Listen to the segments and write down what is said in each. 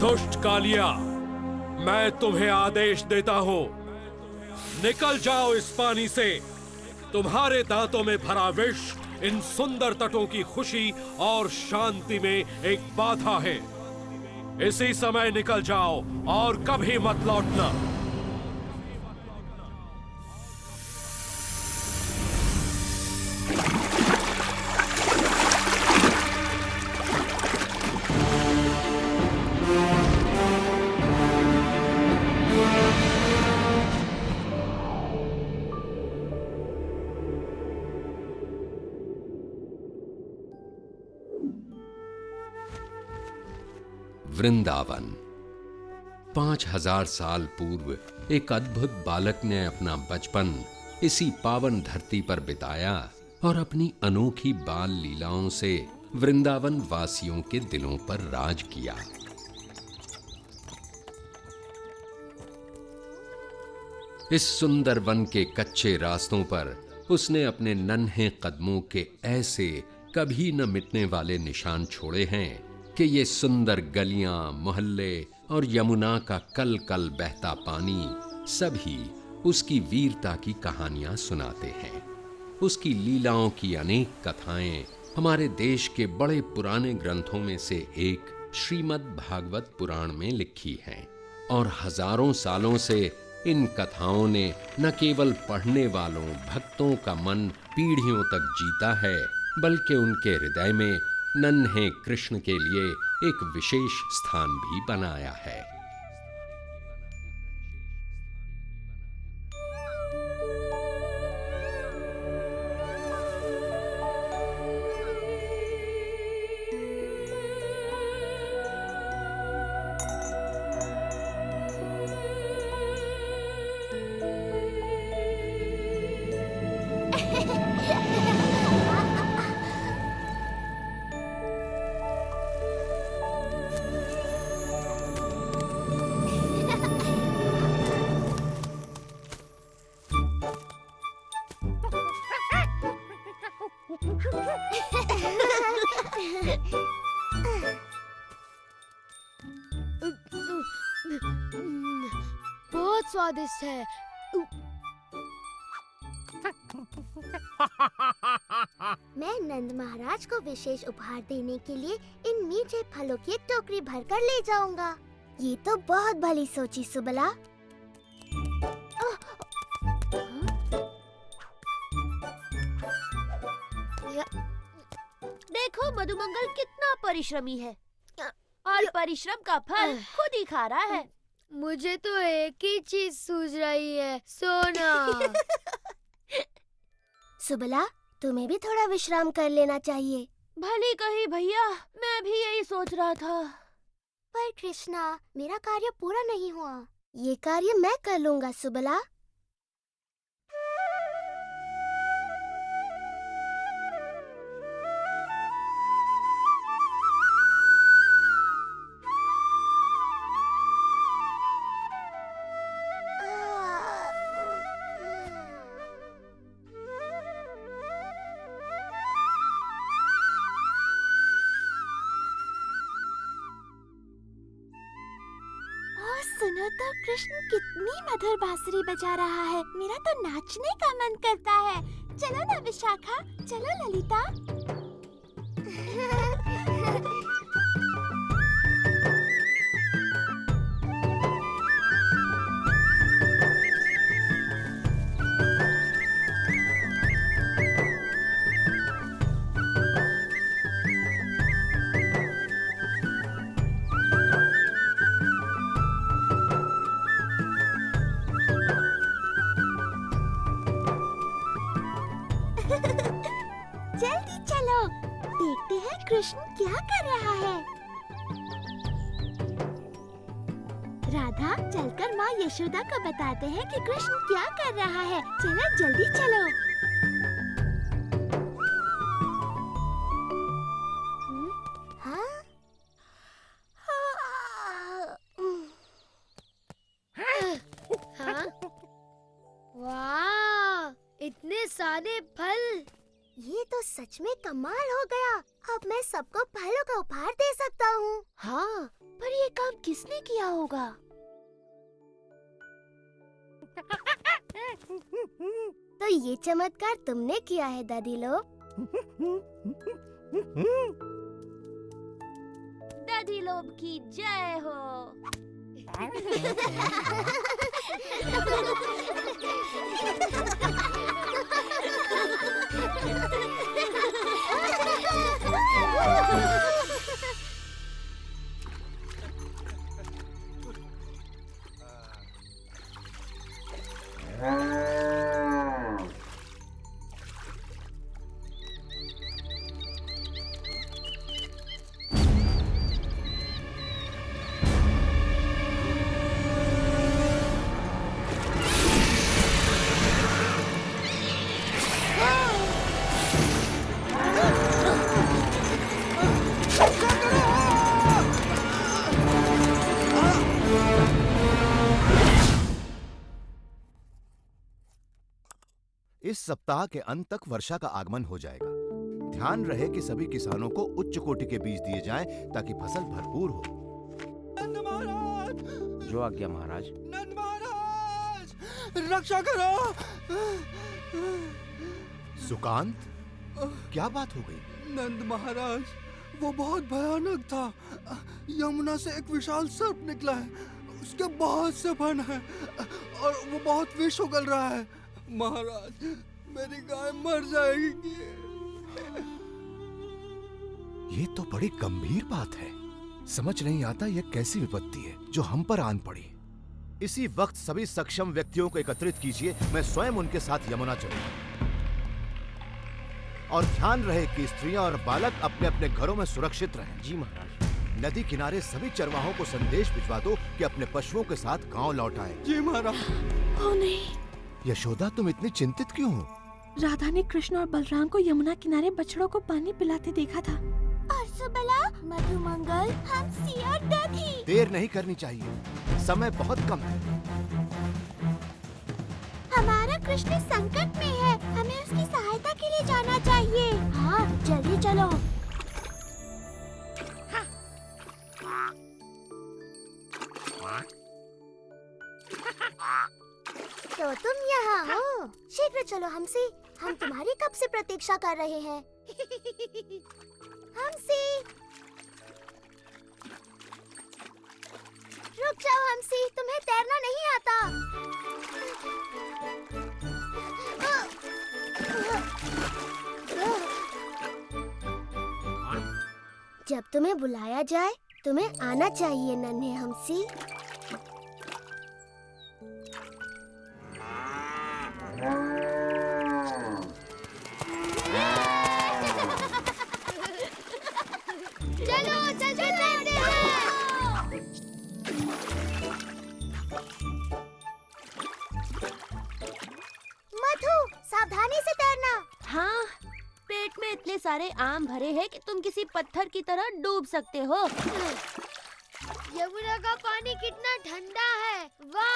दुष्ट कालिया, मैं तुम्हें आदेश देता हूं, निकल जाओ इस पानी से। तुम्हारे दांतों में भरा विष इन सुंदर तटों की खुशी और शांति में एक बाधा है। इसी समय निकल जाओ और कभी मत लौटना। वृंदावन। 5000 साल पूर्व एक अद्भुत बालक ने अपना बचपन इसी पावन धरती पर बिताया और अपनी अनोखी बाल लीलाओं से वृंदावन वासियों के दिलों पर राज किया। इस सुंदर वन के कच्चे रास्तों पर उसने अपने नन्हे कदमों के ऐसे कभी न मिटने वाले निशान छोड़े हैं कि ये सुंदर गलियां, मोहल्ले और यमुना का कल कल बहता पानी सभी उसकी वीरता की कहानियां सुनाते हैं। उसकी लीलाओं की अनेक कथाएं हमारे देश के बड़े पुराने ग्रंथों में से एक श्रीमद् भागवत पुराण में लिखी हैं और हजारों सालों से इन कथाओं ने न केवल पढ़ने वालों भक्तों का मन पीढ़ियों तक जीता है, बल्कि उनके हृदय में नन्हे कृष्ण के लिए एक विशेष स्थान भी बनाया है। बहुत स्वादिष्ट है। मैं नंद महाराज को विशेष उपहार देने के लिए इन मीठे फलों की एक टोकरी भरकर ले जाऊंगा। ये तो बहुत भली सोची सुबला। देखो मधुमंगल कितना परिश्रमी है और परिश्रम का फल खुद ही खा रहा है। मुझे तो एक ही चीज सूझ रही है, सोना। सुबला, तुम्हें भी थोड़ा विश्राम कर लेना चाहिए। भली कही भैया, मैं भी यही सोच रहा था। पर कृष्णा, मेरा कार्य पूरा नहीं हुआ। ये कार्य मैं कर लूंगा सुबला। सुनो तो कृष्ण कितनी मधुर बांसुरी बजा रहा है। मेरा तो नाचने का मन करता है। चलो ना विशाखा, चलो ललिता। जल्दी चलो, देखते हैं कृष्ण क्या कर रहा है। राधा, चलकर माँ यशोदा को बताते हैं कि कृष्ण क्या कर रहा है। चलो जल्दी चलो। हाँ? हाँ? वाह, इतने सारे फल। ये तो सच में कमाल हो गया। अब मैं सबको फलों का उपहार दे सकता हूँ। हाँ, पर ये काम किसने किया होगा? तो ये चमत्कार तुमने किया है दादी लोग। दादी लोग की जय हो। इस सप्ताह के अंत तक वर्षा का आगमन हो जाएगा। ध्यान रहे कि सभी किसानों को उच्च कोटि के बीज दिए जाएं ताकि फसल भरपूर हो। नंद महाराज! जो आज्ञा महाराज। नंद महाराज! रक्षा करो! सुकांत, क्या बात हो गई? नंद महाराज, वो बहुत भयानक था। यमुना से एक विशाल सर्प निकला है। उसके बहुत से फन हैं और वो बहुत विष उगल रहा है। महाराज, मेरी गाय मर जाएगी। ये तो बड़ी गंभीर बात है। समझ नहीं आता यह कैसी विपत्ति है जो हम पर आन पड़ी। इसी वक्त सभी सक्षम व्यक्तियों को एकत्रित कीजिए। मैं स्वयं उनके साथ यमुना चलूंगा। और ध्यान रहे कि स्त्रियां और बालक अपने अपने घरों में सुरक्षित रहें। जी महाराज। नदी किनारे सभी चरवाहों को संदेश भिजवा दो कि अपने पशुओं के साथ गांव लौट आए। जी महाराज। ओ नहीं, यशोदा, तुम इतनी चिंतित क्यों हो? राधा ने कृष्ण और बलराम को यमुना किनारे बछड़ों को पानी पिलाते देखा था। और सुबला, मधुमंगल, हंसी और दधी। देर नहीं करनी चाहिए, समय बहुत कम है। हमारा कृष्ण संकट में है, हमें उसकी सहायता के लिए जाना चाहिए। चलो हमसी, हम तुम्हारी कब से प्रतीक्षा कर रहे हैं। हमसी, रुक जाओ हमसी, तुम्हें तैरना नहीं आता। जब तुम्हें बुलाया जाए तुम्हें आना चाहिए नन्हे हमसी। चलो चलते तैरते हैं। मधु, सावधानी से तैरना। हाँ, पेट में इतने सारे आम भरे हैं कि तुम किसी पत्थर की तरह डूब सकते हो। यमुना का पानी कितना ठंडा है, वाह।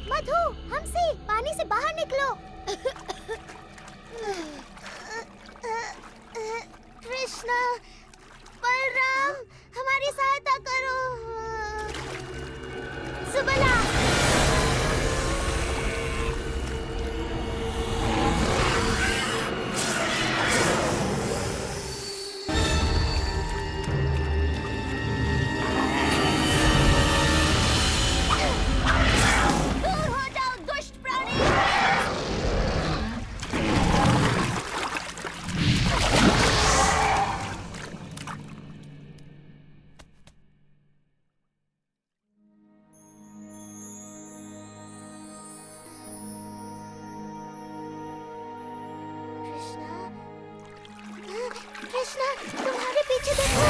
मधु, हमसी, पानी से बाहर निकलो। कृष्णा, बलराम, हमारी सहायता करो। सुबला। कृष्णा, तुम्हारे पीछे देखो।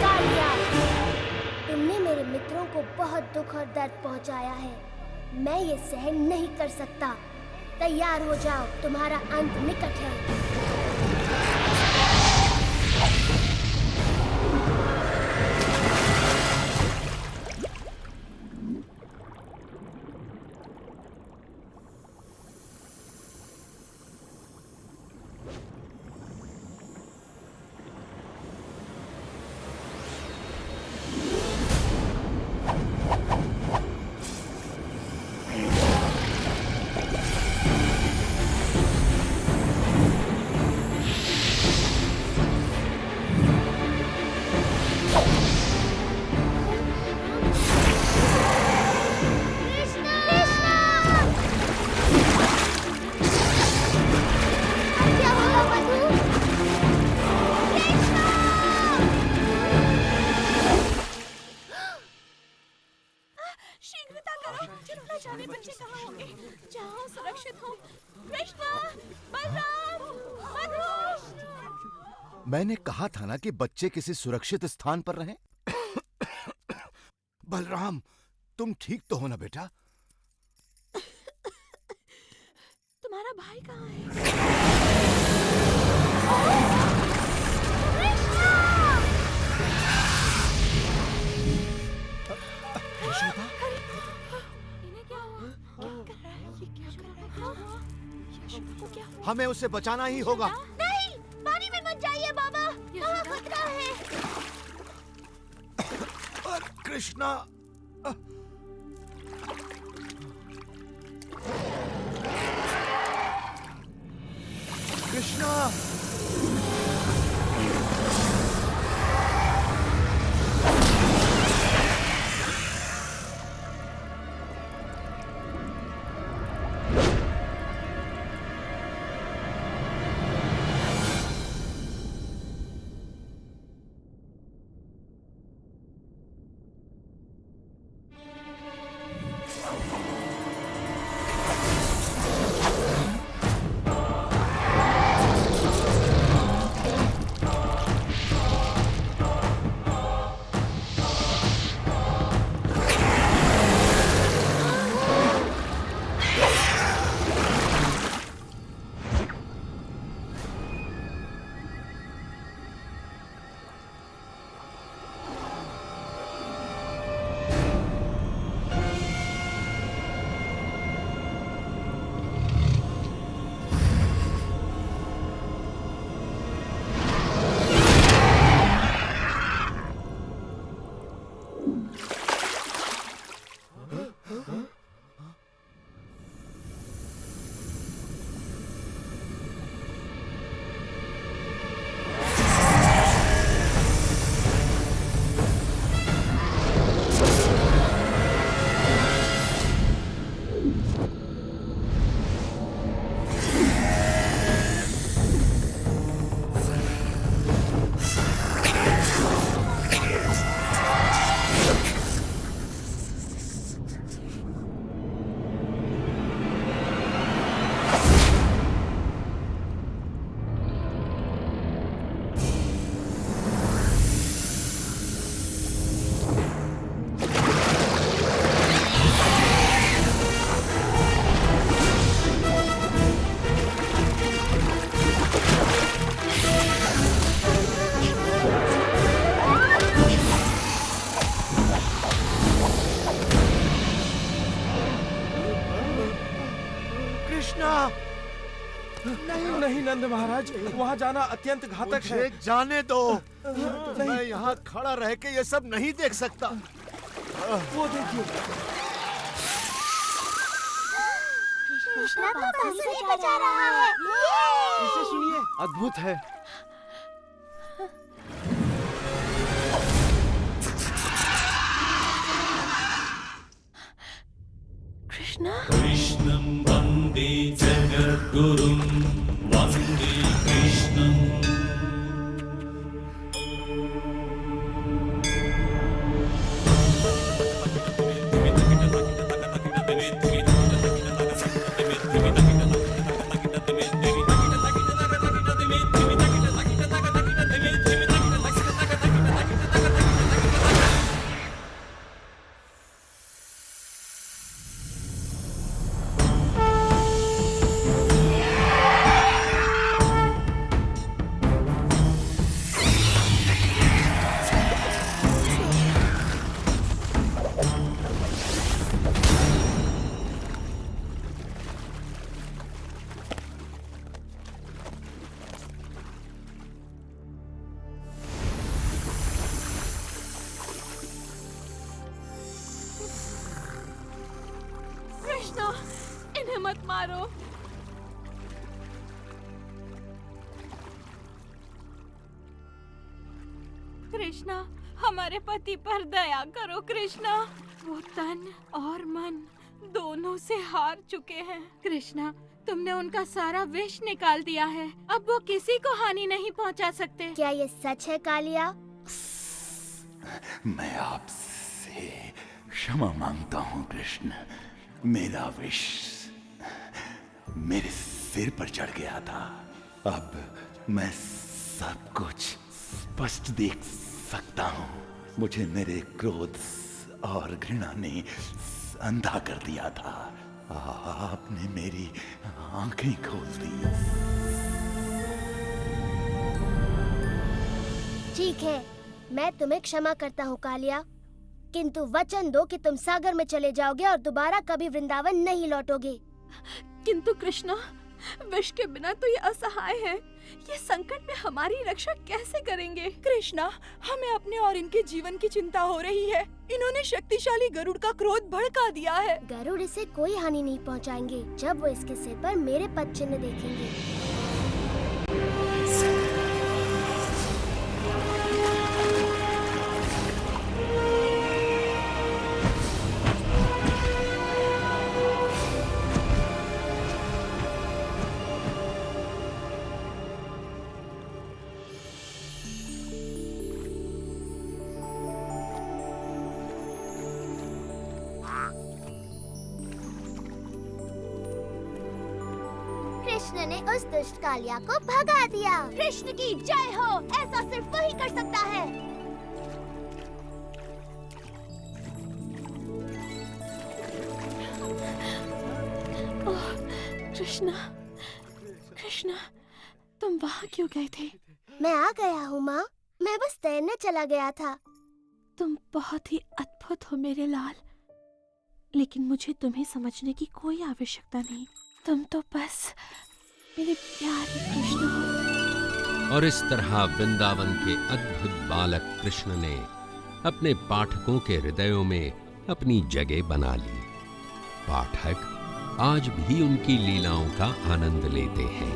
कालिया, तुमने मेरे मित्रों को बहुत दुख और दर्द पहुंचाया है। मैं ये सहन नहीं कर सकता। तैयार हो जाओ, तुम्हारा अंत निकट है। जाने बच्चे कहाँ होंगे? जाओ, सुरक्षित हो। कृष्णा, बलराम, मधु। मैंने कहा था ना कि बच्चे किसी सुरक्षित स्थान पर रहें। बलराम, तुम ठीक तो हो ना बेटा? तुम्हारा भाई कहाँ है? यशोदा? इन्हें क्या हुआ? क्या कर रहा है? ये क्या कर रहा है? यशोदा को क्या हुआ? हमें उसे बचाना ही होगा। नहीं, पानी में मत जाइए बाबा, वहाँ खतरा है। कृष्णा। कृष्णा। नहीं नहीं नंद महाराज, वहाँ जाना अत्यंत घातक है। मुझे जाने दो। मैं यहाँ खड़ा रह के ये सब नहीं देख सकता। वो देखिए, कृष्णा तो बांसुरी बजा रहा है। इसे सुनिए, अद्भुत है। कृष्णा, कृष्णं वन्दे जगद्गुरुं वन्दे कृष्णं। इन्हें मत मारो। कृष्णा, हमारे पति पर दया करो कृष्णा। वो तन और मन दोनों से हार चुके हैं। कृष्णा, तुमने उनका सारा विष निकाल दिया है। अब वो किसी को हानि नहीं पहुंचा सकते। क्या ये सच है कालिया? मैं आपसे क्षमा मांगता हूँ कृष्ण। मेरा विष मेरे सिर पर चढ़ गया था। अब मैं सब कुछ स्पष्ट देख सकता हूँ। मुझे मेरे क्रोध और घृणा ने अंधा कर दिया था। आपने मेरी आंखें खोल दी। ठीक है, मैं तुम्हें क्षमा करता हूँ कालिया, किंतु वचन दो कि तुम सागर में चले जाओगे और दोबारा कभी वृंदावन नहीं लौटोगे। किंतु कृष्णा, विष के बिना तो ये असहाय है। ये संकट में हमारी रक्षा कैसे करेंगे? कृष्णा, हमें अपने और इनके जीवन की चिंता हो रही है। इन्होंने शक्तिशाली गरुड़ का क्रोध भड़का दिया है। गरुड़ इसे कोई हानि नहीं पहुंचाएंगे जब वो इसके सिर पर मेरे पद चिन्ह देखेंगे। कृष्ण ने उस दुष्ट कालिया को भगा दिया। कृष्ण की जय हो, ऐसा सिर्फ वही कर सकता है। ओह, कृष्णा, कृष्णा, तुम वहाँ क्यों गए थे? मैं आ गया हूँ माँ, मैं बस तैरने चला गया था। तुम बहुत ही अद्भुत हो मेरे लाल, लेकिन मुझे तुम्हें समझने की कोई आवश्यकता नहीं। तुम तो बस मेरे प्यारे कृष्ण हो। और इस तरह वृंदावन के अद्भुत बालक कृष्ण ने अपने पाठकों के हृदयों में अपनी जगह बना ली। पाठक आज भी उनकी लीलाओं का आनंद लेते हैं।